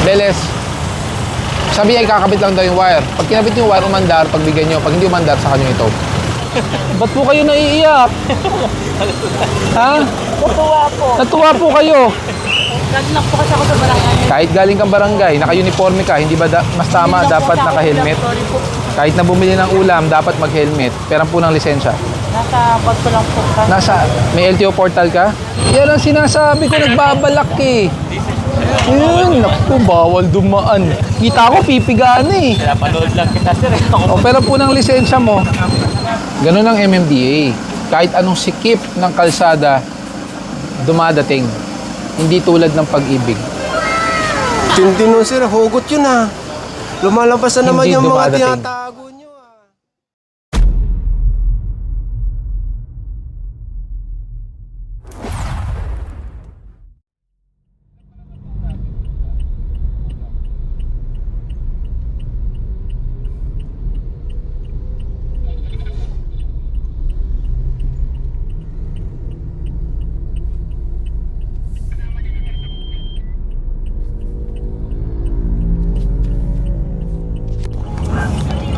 Beles, sabi niya ikakabit lang daw yung wire. Pag kinabit yung wire, umandar, pagbigyan nyo. Pag hindi umandar, sa kanya ito. Ba't po kayo naiiyak? Ha? Natuwa po. Natuwa po kayo. Nagnak po kasi ako sa barangay. Kahit galing kang barangay, naka-uniforme ka, hindi ba mas tama dapat naka-helmet? Kahit na bumili ng ulam, dapat mag-helmet. Pera po ng lisensya. Nasa bag ko lang po. May LTO portal ka? Yan ang sinasabi ko, nagbabalak eh. Yun, naku, bawal dumaan. Kita ko, pipigaan eh. Pinapanood lang kita, sir. O, pero po ng lisensya mo, ganun ang MMDA. Kahit anong sikip ng kalsada, dumadating. Hindi tulad ng pag-ibig. Hindi nun sir, hugot yun ha. Lumalabas na naman Hindi yung mga dumadating. tinatago nyo ha.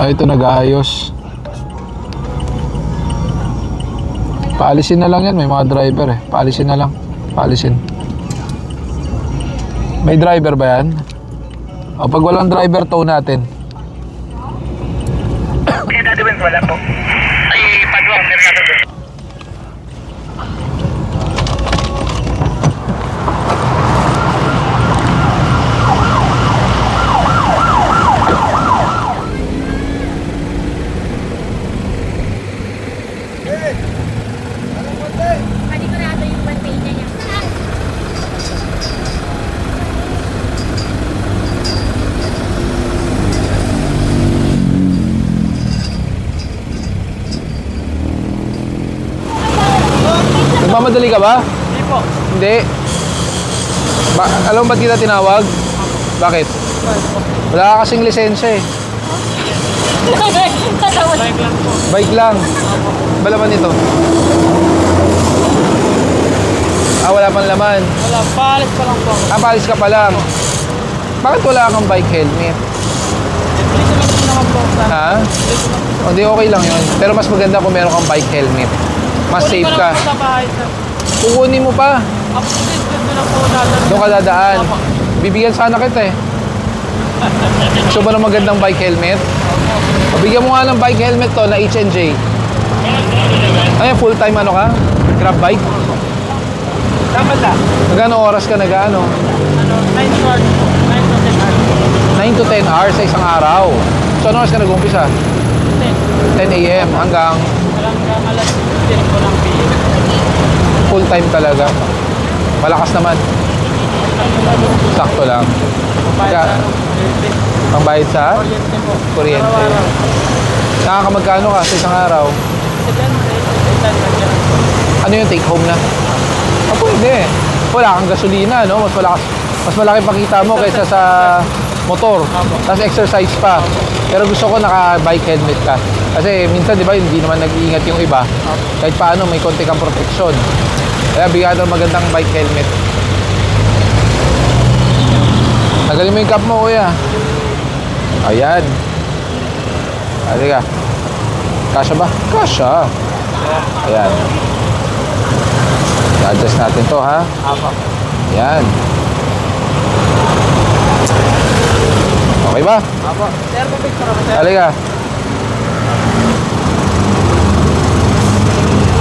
Ito nag-aayos. Paalisin na lang yan, may mga driver eh. Paalisin na lang. Paalisin. May driver ba yan? O pag walang driver, tow natin. Kaya dadawin, wala po. Ay, padwang, meron natin doon. Panigurado yung bantay niya niya. Nagmamadali ka ba? Hindi po. Hindi. Alam mo ba't kita tinawag? Bakit? Wala ka kasing lisensya eh. Tatawa. Bike lang po. Bike lang. Ba laman ito? Wala pang laman. Wala, paalis pa lang po. Palis ka pa lang. Bakit wala kang bike helmet? Dito naman po. Ha? O di okay lang yun. Pero mas maganda kung meron kang bike helmet. Mas safe ka. Sa bahay, sir. Kukunin mo pa. Ako dito lang po dadaan. Doon ka dadaan. Opo. Bibigyan sana kita eh. Gusto ba ng magandang bike helmet? O, bigyan mo nga ng bike helmet to na H&J. Ay, full time ano ka? Grab bike? Tama na. Magkano oras ka nag-ano? 9 to 10 hours. 9 to 10 hours sa isang araw. So, ano oras ka nag-umpisa? 10 a.m. hanggang Walang alas 10 po lang PM. full time talaga. Malakas naman. Sakto lang. Pangbayad sa Kuryente po. kuryente. Araw-araw. Nakakamagkano ka sa isang araw? Ano yung take home na? Pwede. Wala kang gasolina, no? Mas malaki pakita mo kaysa sa motor. Tapos exercise pa. Pero gusto ko naka-bike helmet ka. Kasi minsan, di ba, hindi naman nag-iingat yung iba. Kahit paano, may konti kang proteksyon. Kaya bigyan ng magandang bike helmet. Tagalin mo yung cap mo, kuya. Ayan. Halika. Kasya ba? Kasya. Ayan. I-adjust natin to, ha? Apo. Ayan. Okay ba? Apo. Sir, pipicture ako, sir. Halika.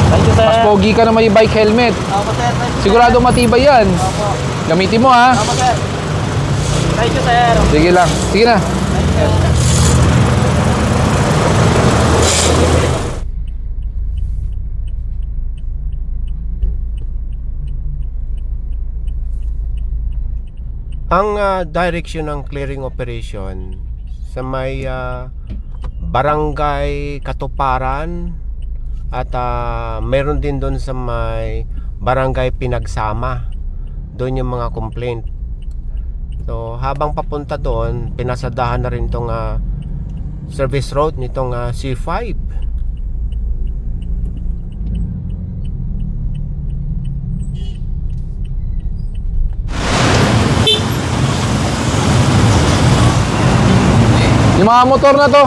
Thank you, sir. Mas pogi ka na may bike helmet. Apo, sir. Thank you, Sigurado matibay yan. Apo. Gamitin mo, ha? Apo, sir. Thank you, sir. Sige lang. Sige na. Ang direction ng clearing operation sa may barangay Katuparan at meron din doon sa may barangay Pinagsama. Doon yung mga complaint. So habang papunta doon, pinasadahan na rin tong service road nitong C5. Yung mga motor na to.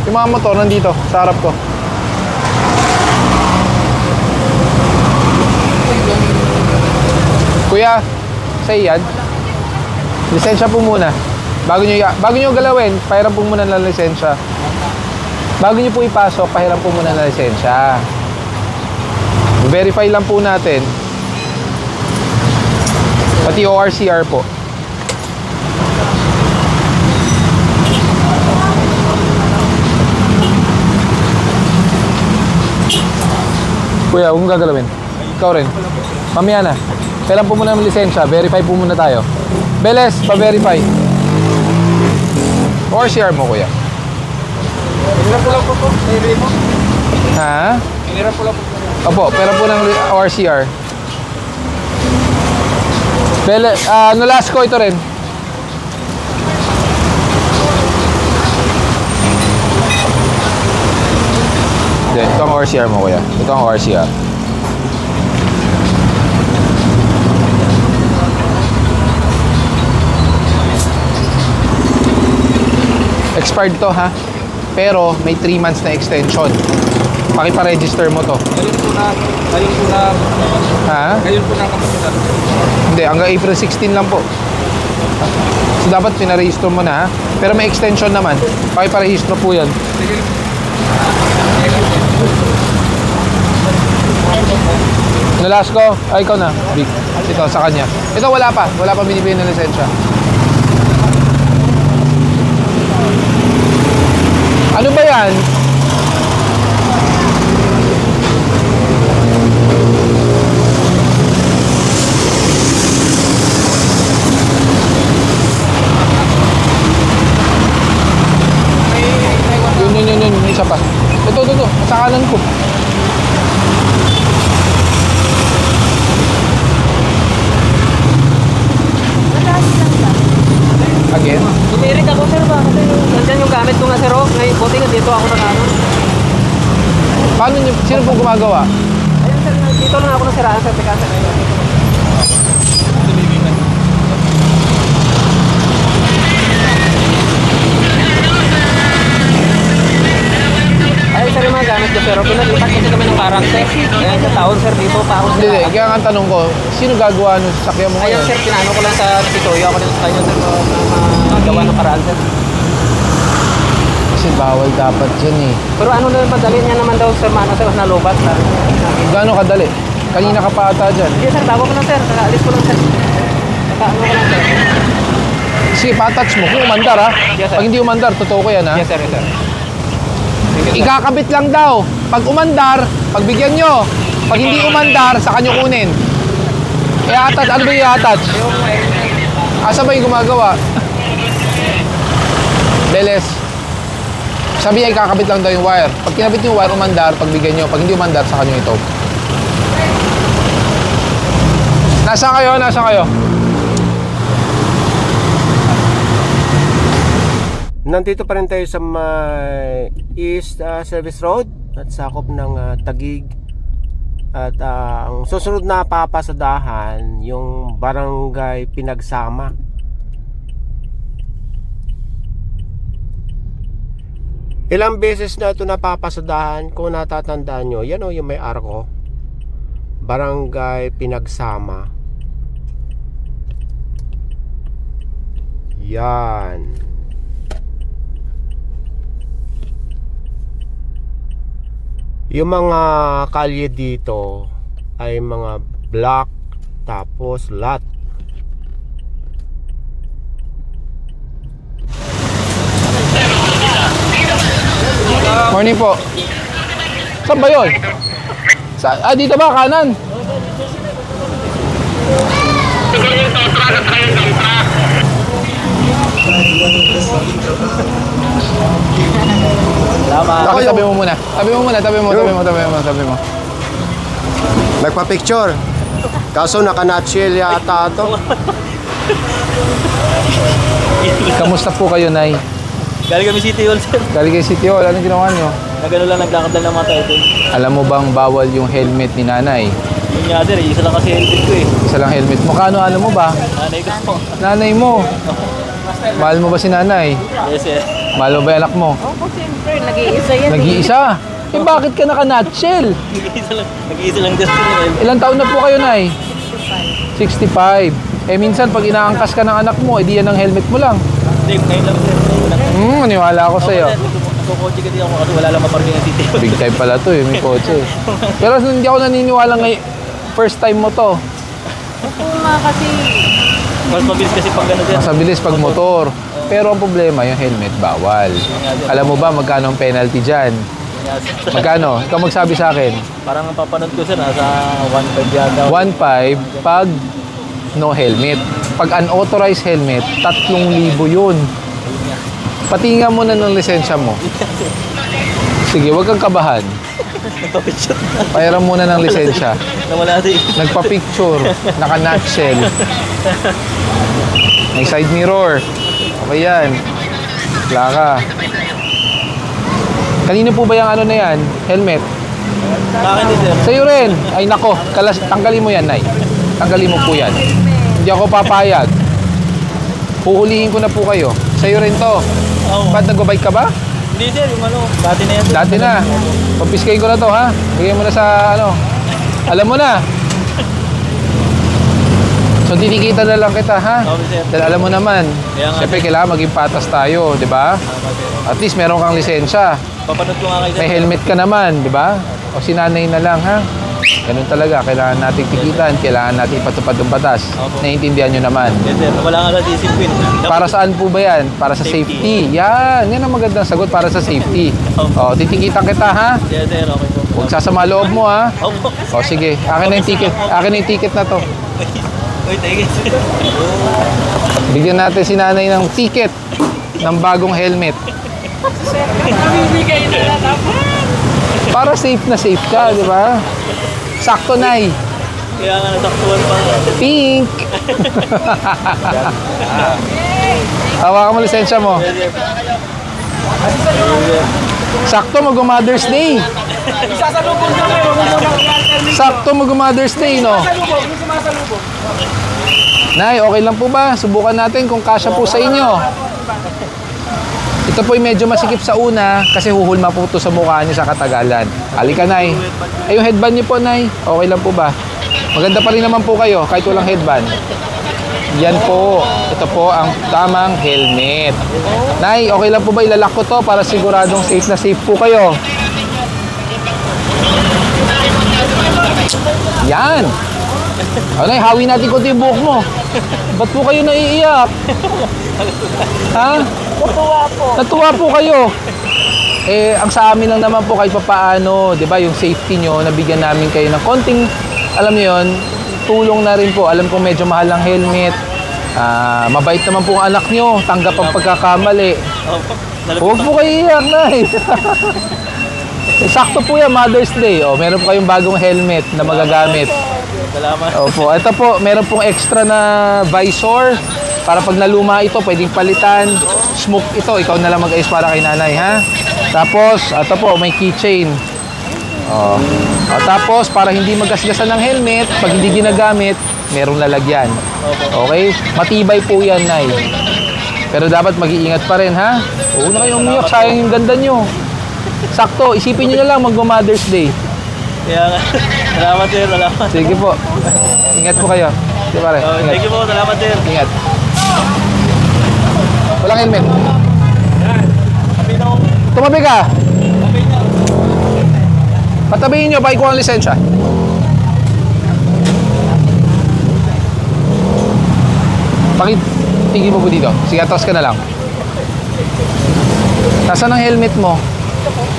Yung mga motor nandito sa harap ko. Kuya, sa iyan. Lisensya po muna. Bago nyo galawin, pahiram po muna ng lisensya. Bago nyo po ipasok, pahiram po muna ng lisensya. Verify lang po natin. Pati ORCR po. Kuya, huwag mong gagalawin. Ikaw rin. Mamaya na. Kailan po muna ng lisensya. Verify po muna tayo. Beles, pa-verify. ORCR mo, kuya. Pinira po lang po. Pinira mo. Ha? Pinira po lang po. Opo, pera po ng ORCR. Nolasco ito rin. Hindi, ito ang ORCR mo, kuya. Ito ang ORCR. Expired to, ha? Pero may 3 months na extension. Pakipa-register mo to. Ngayon po na Ha? kapasidad. Hindi, hanggang April 16 lang po. So dapat pinarehistro mo na, ha? Pero may extension naman. Pakiparehistro po yan. Nolasco, ay ikaw na. Big. Ito, sa kanya. Ito wala pa. Wala pa binibigyan ng lisensya. Ano ba yan? Yun, isa pa. Ito, sa kanan ko. Again? Tumirik ako sir ba? Kasi nandyan yung gamit ko nga sir. Ngayon, buti nga dito ako nakano. Paano nyo, sino pong gumagawa? Ayun sir, dito lang ako nasiraan sir. Teka sir. Ayun sir yung mga gamit ko pero pinalipat kasi kami ng parang sir. Ayun sa taon sir dito pa ako Hindi, sir. kaya nga ang tanong ko, sino gagawa ng sasakyan mo Ayun ngayon? sir, pinano ko lang sa titoyo ako din sa kanya sir na magawa ng paraan sir. Kasi bawal dapat dyan eh. Pero ano na madali niya naman daw sir, maano sir, nalubat sir. Gaano kadali? Kanina ka pa ata dyan. Hindi sir, bago ko lang sir, kakaalis ko lang sir. Nakaano ko lang sir. Sige, patouch mo. Kung umandar ha. Yes, sir. Pag hindi umandar, totoo ko yan ha. Yes sir, yes sir. Thank you, sir. Ikakabit lang daw. Pag umandar, pagbigyan nyo. Pag hindi umandar, saka nyo kunin. I-attach. Ano ba i-attach? Asa ba yung gumagawa? Beles. Sabi niya, ikakabit lang daw yung wire. Pag kinabit yung wire, umandar, pagbigyan nyo. Pag hindi umandar, saka nyo ito. Nasa kayo? Nasa kayo? Nandito pa rin tayo sa may East Service Road at sakop ng Taguig. At ang susunod na papasadahan yung Barangay Pinagsama. Ilang beses na ito napapasadahan. Kung natatandaan nyo, yan o yung may arko. Barangay Pinagsama. Yan. Yung mga kalye dito ay mga block tapos lot. Morning po. Saan ba yun? Dito ba? Kanan? Salamat. Bakit tabi mo muna? Tabi mo muna, tabi mo. Nagpa-picture. Kaso naka-nutshell yata ito. Kamusta po kayo, Nay? Galing kami City Hall sir. Galing kay City Hall, anong ginawa nyo? Nagano lang, naglakad lang ng mga tayo dun. Alam mo bang bawal yung helmet ni nanay? Yun nga sir, isa lang kasi helmet ko eh. Isa lang helmet mo. Kano ano mo ba? Nanay ko po. Nanay mo. Mahal mo ba si nanay? Yes, sir. Mahal mo ba yung anak mo? Opo, siyempre, nag-iisa yan. Nag-iisa? Eh bakit ka naka-nutshell? Nag-iisa lang din sir. Ilang taon na po kayo, Nay? 65. Eh minsan pag inaangkas ka ng anak mo, edi yan ang helmet mo lang. Hindi, ngayon lang sir. Maniwala ako sa'yo. Nagkukotse ka din ako kasi wala lang maparking ang city. Big time pala to eh, may kotse. Pero hindi ako naniniwala ngayon. First time mo to. Opo nga kasi, Mas mabilis kasi pag gano'n sir. Mas mabilis pag motor. Pero ang problema, yung helmet, bawal. Alam mo ba magkano ang penalty dyan? Magkano? Ikaw magsabi sa akin. Parang ang papanood ko sir, nasa 1.5 yata. 1.5 pag no helmet. Pag unauthorized helmet, 3,000 yun. Patinga mo na ng lisensya mo. Sige, huwag kang kabahan. Nagpa-picture. Pahiram muna ng lisensya. Nawala din. Nagpa-picture, naka-nutshell. May side mirror. Okay yan. Wala ka. Kanino po ba yung ano na yan? Helmet? Sa akin din sir. Sa'yo rin. Ay nako, tanggalin mo yan, Nay. Tanggalin mo po yan. Hindi ako papayag. Puhulihin ko na po kayo. Sa'yo rin to. Oo. Ba't nagbabike ka ba? Hindi sir, yung ano, dati na yan sir. Dati na. Papiskayin ko na to, ha? Bigay mo na sa ano. Alam mo na. So, titikita na lang kita, ha? Okay sir. Dahil alam mo naman, Kaya nga, siyempre kailangan maging patas tayo, di ba? Tama, sir. At least meron kang lisensya. Papanood ko nga kayo sir. May helmet ka naman, di ba? O sinanay na lang, ha? Ganun talaga. Kailangan natin tikitan, kailangan natin ipatupad ng batas. Opo. Naiintindihan nyo naman. Yes sir, wala nga na discipline. Para saan po ba yan? Para sa safety. Yan. Yan ang magandang sagot para sa safety. O, titikitan kita, ha? Yes sir, okay po. Huwag sasama loob mo, ha? Opo. O, sige. Akin na yung ticket. Akin na yung ticket na to. Wait, thank you sir. Bigyan natin si nanay ng ticket ng bagong helmet. namimigay na lang ako. Para safe na safe ka, di ba? Sakto, Nay. Kaya nga nasaktuhan pa. Pink! Hawakan mo lisensya mo. Yes sir. Sakto, mag-Mother's Day. Isasalubong kami, huwag mo nang i-alternate. Sakto, mag-Mother's Day, no? Sasalubong, yung sumasalubong. Nay, okay lang po ba? Subukan natin kung kasya po sa inyo. Ito po yung medyo masikip sa una kasi huhulma po ito sa mukha niyo sa katagalan. Halika, Nay. Ay, yung headband niyo po, Nay. Okay lang po ba? Maganda pa rin naman po kayo kahit walang headband. Yan po. Ito po ang tamang helmet. Nay, okay lang po ba ilalak ko to para siguradong safe na safe po kayo? Yan. O, Nay, hawi natin konti yung buhok mo. Ba't po kayo naiiyak? Ha? Natuwa po. Natuwa po kayo. Eh, ang sa amin lang naman po kahit papaano, di ba, yung safety nyo, nabigyan namin kayo ng konting, alam niyo yon, tulong na rin po. Alam ko medyo mahal ang helmet. Mabait naman po ang anak nyo. Tanggap ang pagkakamali. Opo. Huwag po kayo iyak, Nay. Sakto po yan, Mother's Day. O, meron po kayong bagong helmet na magagamit. Salamat. Opo, ito po, meron pong extra na visor para pag naluma ito, pwedeng palitan. Smoke ito, ikaw na lang mag-ayos para kay nanay, ha? Tapos, ito po, may keychain. Tapos, para hindi magasgasan ng helmet, pag hindi ginagamit, merong lalagyan. Okay? Matibay po yan, Nay. Pero dapat mag-iingat pa rin, ha? Huwag na kayong umiyak, sayang yung ganda nyo. Sakto, isipin nyo na lang mag-Mother's Day. Kaya nga. Salamat sir, salamat. Sige po. Ingat po kayo. Di pare, Okay, ingat. thank you po, salamat sir. Ingat. Walang helmet. Sabi na ako. Tumabi ka. Sabi niya. Patabihin nyo, bike ko ang lisensya. Tingin mo po dito. Sige, atras ka na lang. Nasaan ang helmet mo?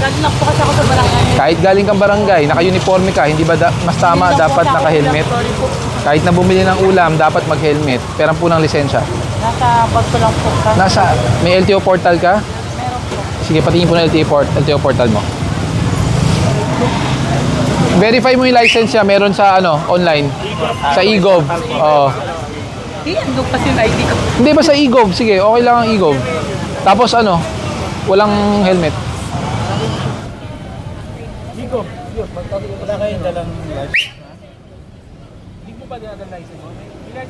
Galing lang po kasi ako sa barangay. Kahit galing kang barangay, naka-uniforme ka, hindi ba mas tama dapat naka-helmet? Sorry po. Kahit na bumili ng ulam, dapat mag-helmet. Pera po ng lisensya. Nasa bag ko lang po. Nasa, may LTO portal ka? Meron po. Sige, patingin po ng LTO portal mo. Verify mo yung license niya, meron sa online. Sa eGov. Oo. Hindi, andun kasi yung ID ko. Hindi ba sa eGov? Sige, okay lang ang eGov. Tapos walang helmet. Wala kayong dalang license.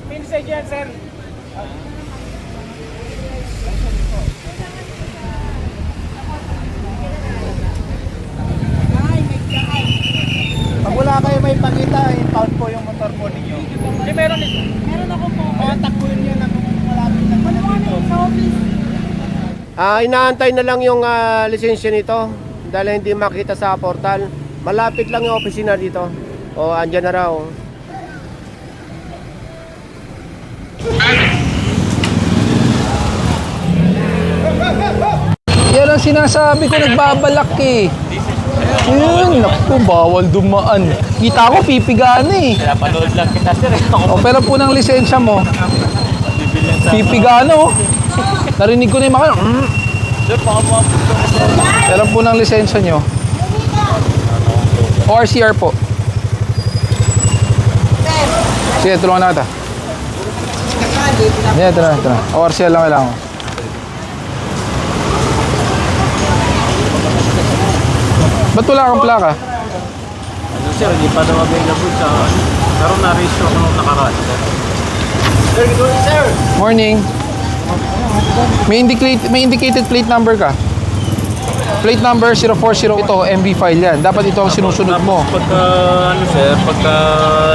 Minsan yan, sir. Inaantay na lang yung lisensya nito dahil hindi makita sa portal. Malapit lang yung opisina dito. O, andyan na raw. Yan ang sinasabi ko, nagbabalak eh. Yun, naku, bawal dumaan. Kita ko, pipigaan eh. Napanood lang kita, sir. O, pero po ng lisensya mo, pipigaan oh. Narinig ko na yung mga, Sir, baka mo pero po ng lisensya nyo. ORCR po. Sige, tulungan na kita. Yan, ito na. ORCR lang kailangan ko. Ba't wala kang plaka? Ano, sir, hindi pa daw available sa... Pero na-register ako nung nakaraan, sir. Sir, good morning, sir. Morning. May indicated plate number ka? Plate number 040. Ito, MV file yan. Dapat ito ang sinusunod mo. Pagka, ano, sir, pagka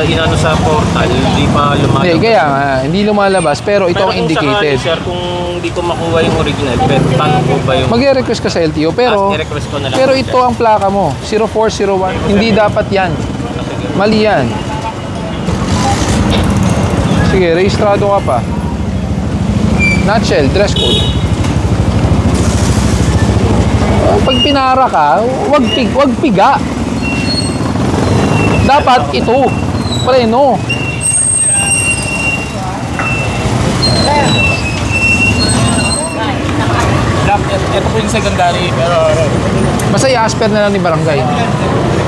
inano sa portal, hindi pa lumalabas. Hindi, kaya nga, hindi lumalabas, pero ito ang indicated. Sir, kung hindi ko makuha yung original, pero paano po ba yung... Mag-request ka sa LTO, pero i-request ko na lang. pero ito ang plaka mo, 0401. Hindi dapat yan. Mali yan. Sige, rehistrado ka pa. Nutshell, dress code. Pag pinara ka, wag piga. Dapat ito. Preno. Ito po yung secondary, pero... Basta i-asper na lang ni barangay.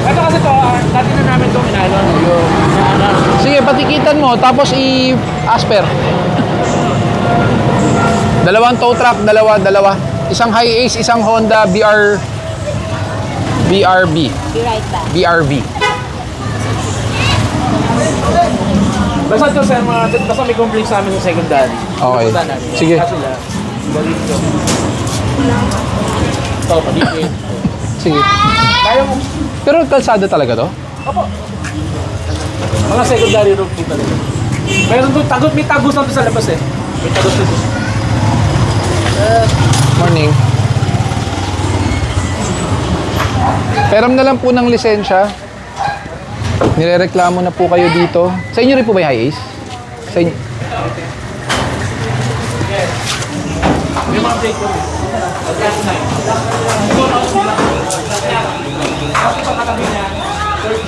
Ito kasi to, dati na namin itong inano, yung... Sige, patikitan mo, tapos i-asper. Dalawang tow truck, dalawa. Isang Hi-Ace, isang Honda BRB. Be right back. BRV. Basta ito, sir, basta may complaint sa amin yung secondary. Okay. Punta namin. Sige. Kaso lang, galing ito. Ito, paligid. Sige. Kaya mo, Pero kalsada talaga to? mga secondary road po talaga. Meron doon, may tagos lang doon sa labas eh. May tagos doon. Morning. Peram na lang po ng lisensya. Nirereklamo na po kayo dito. Sa inyo rin po ba yung Hi-Ace? Sa inyo? May mga update ko rin.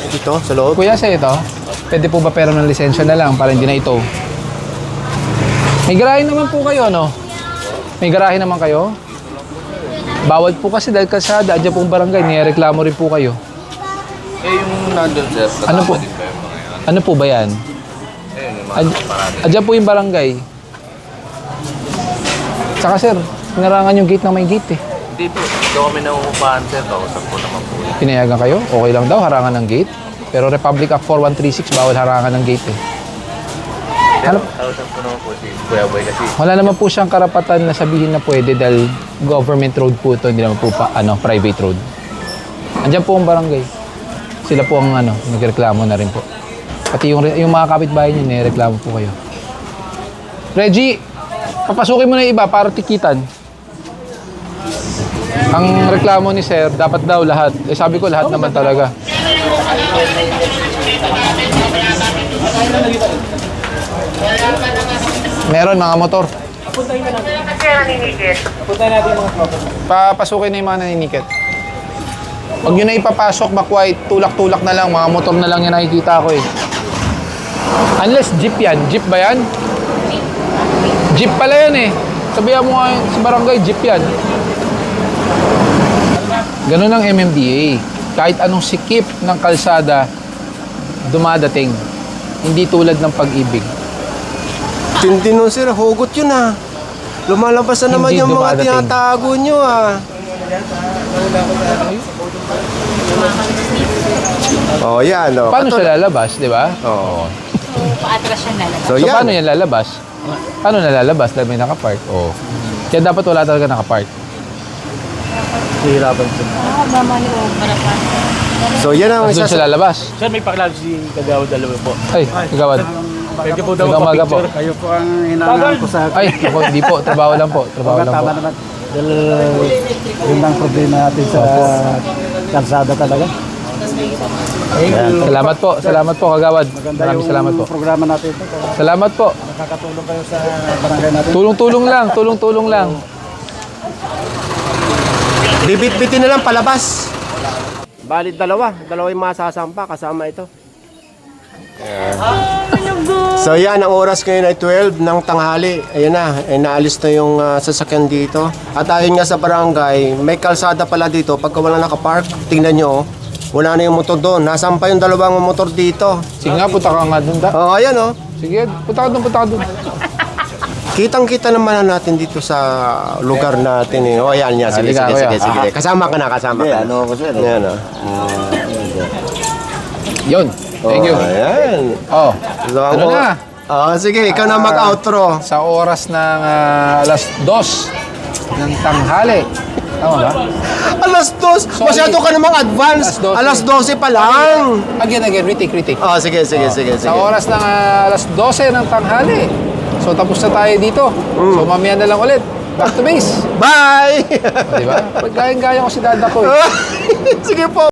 Dito, sa loob. Kuya, sa ito, pwede po ba peram ng lisensya na lang para hindi na ito? May garahe naman po kayo, no? May garahe naman kayo? Bawal po kasi dahil kalsada, adyan pong barangay, nireklamo rin po kayo. Eh, yung nandun, sir, Ano po? Ano po ba yan? Adyan po yung barangay. Tsaka sir, pinarangan yung gate na may gate eh. Hindi po. Ito kami nangungupahan, sir. Kausap ko naman po yun. Pinayagan kayo? Okay lang daw, harangan ng gate. Pero Republic Act 4136, bawal harangan ng gate eh. Pero kausap ko naman po si Kuya Boy kasi Wala naman po siyang karapatan na sabihin na pwede dahil government road po ito, hindi naman po private road. Andiyan po ang barangay. Sila po ang nagreklamo na rin po. Pati yung mga kapitbahay niyo, nireklamo po kayo. Reggie, papasukin mo na yung iba para tikitan. Ang reklamo ni sir, dapat daw lahat. Eh sabi ko lahat naman talaga. Meron mga motor. Puntahin natin yung mga tropa. Papasukin na yung mga naniniket. Huwag nyo na ipapasok, bakway, tulak-tulak na lang, mga motor na lang yung nakikita ko eh. Unless jeep yan. Jeep ba yan? Jeep pala yan eh. Sabihan mo nga sa barangay, jeep yan. Ganun ang MMDA. Kahit anong sikip ng kalsada, dumadating. Hindi tulad ng Pag-ibig. Tindi nun sir, hugot yun ah. Lumalabas na naman Hindi yung mga dumadating. tinatago nyo ah. Oh, yan oh. Paano siya lalabas, di ba? Oh. Paatras siya lalabas. So, So, yan. paano yan lalabas? Paano nalalabas dahil may nakapark? Oh. Kaya dapat wala talaga nakapark. Hihirapan siya. Maniover pa. So, yan ang Tapos doon isa siya lalabas. Sir, may pakilala si Kagawad dalawa po. Ay, kagawad. Pwede po daw Magandang umaga po. pa-picture. Kayo po ang hinahanap ko sa... Ay, ako, hindi po. Trabaho lang po. Trabaho lang po. Tama naman. Yun ang problema natin sa kalsada talaga. Salamat po, Kagawad. Maraming salamat po. Programa natin ito. Salamat po. Nakakatulong kayo sa barangay natin. Tulong-tulong lang. Bibit-bitin na lang palabas. Balit dalawa yung masasampa kasama ito. So yan, ang oras ngayon ay 12 ng tanghali. Ayun na, naalis na yung sasakyan dito. At ayon nga sa barangay, may kalsada pala dito. Pagka wala nakapark, tingnan nyo, wala na yung motor doon. Nasaan pa yung dalawang motor dito? Sige nga, punta ka nga dun da. Oh, ayan oh. Sige, punta ka dun. Kitang-kita naman natin dito sa lugar natin eh. Oh, ayan niya. Sige. Kasama ka na. Ano ako sir? Ayan oh. Yun. Thank you. Ayan. Oh, So, ano na? Sige, ikaw na mag-outro. Sa oras ng alas 2 ng tanghali. Tama ba? Alas 2. Masyado ka namang advance. Alas 12. Alas 12 pa lang. Again, retake. Oh, sige. Sa oras ng alas 12 ng tanghali. So, tapos na tayo dito. So, mamaya na lang ulit. Back to base. Bye! Di ba? Pagkayang-gaya ko si dada ko eh. Sige po.